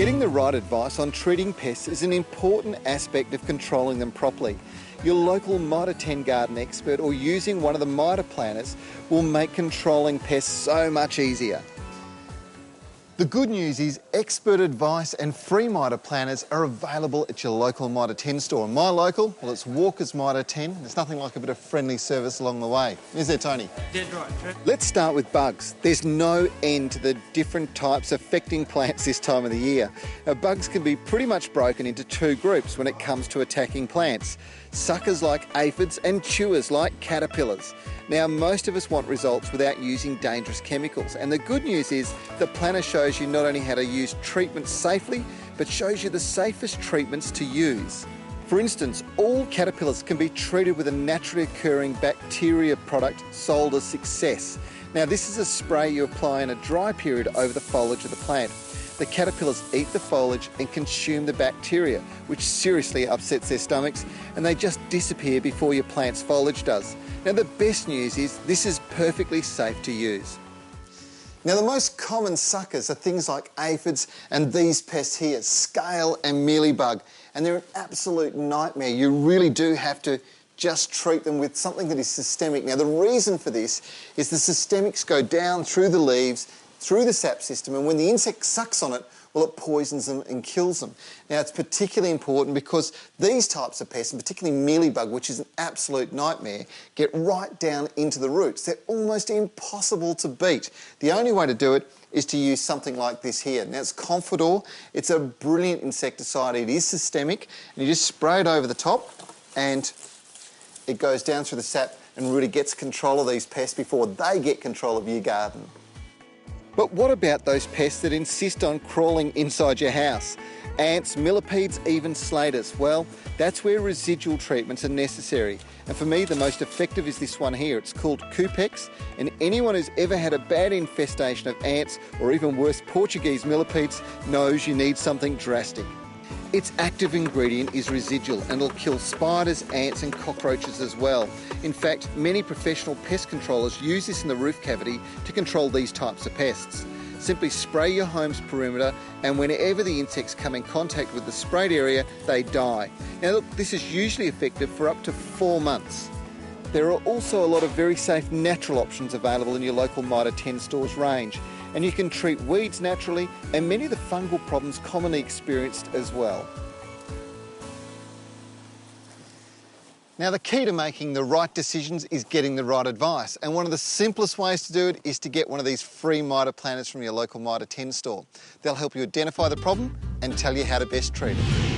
Getting the right advice on treating pests is an important aspect of controlling them properly. Your local Mitre 10 garden expert or using one of the Mitre planners will make controlling pests so much easier. The good news is expert advice and free Mitre planners are available at your local Mitre 10 store. My local, well, it's Walker's Mitre 10. There's nothing like a bit of friendly service along the way. Is there, Tony? Dead right, Trev. Let's start with bugs. There's no end to the different types affecting plants this time of the year. Now, bugs can be pretty much broken into two groups when it comes to attacking plants. Suckers like aphids and chewers like caterpillars. Now, most of us want results without using dangerous chemicals, and the good news is the planner shows you not only how to use treatments safely, but shows you the safest treatments to use. For instance, all caterpillars can be treated with a naturally occurring bacteria product sold as Success. Now, this is a spray you apply in a dry period over the foliage of the plant. The caterpillars eat the foliage and consume the bacteria, which seriously upsets their stomachs, and they just disappear before your plant's foliage does. Now, the best news is this is perfectly safe to use. Now, the most common suckers are things like aphids and these pests here, scale and mealybug, and they're an absolute nightmare. You really do have to just treat them with something that is systemic. Now, the reason for this is the systemics go down through the leaves, through the sap system, and when the insect sucks on it, well, it poisons them and kills them. Now, it's particularly important because these types of pests, and particularly mealybug, which is an absolute nightmare, get right down into the roots. They're almost impossible to beat. The only way to do it is to use something like this here. Now, it's Confidor. It's a brilliant insecticide. It is systemic, and you just spray it over the top, and it goes down through the sap and really gets control of these pests before they get control of your garden. But what about those pests that insist on crawling inside your house? Ants, millipedes, even slaters. Well, that's where residual treatments are necessary. And for me, the most effective is this one here. It's called Cupex, and anyone who's ever had a bad infestation of ants, or even worse, Portuguese millipedes, knows you need something drastic. Its active ingredient is residual and will kill spiders, ants and cockroaches as well. In fact, many professional pest controllers use this in the roof cavity to control these types of pests. Simply spray your home's perimeter, and whenever the insects come in contact with the sprayed area, they die. Now look, this is usually effective for up to 4 months. There are also a lot of very safe natural options available in your local Mitre 10 stores range, and you can treat weeds naturally and many of the fungal problems commonly experienced as well. Now, the key to making the right decisions is getting the right advice, and one of the simplest ways to do it is to get one of these free Mitre planners from your local Mitre 10 store. They'll help you identify the problem and tell you how to best treat it.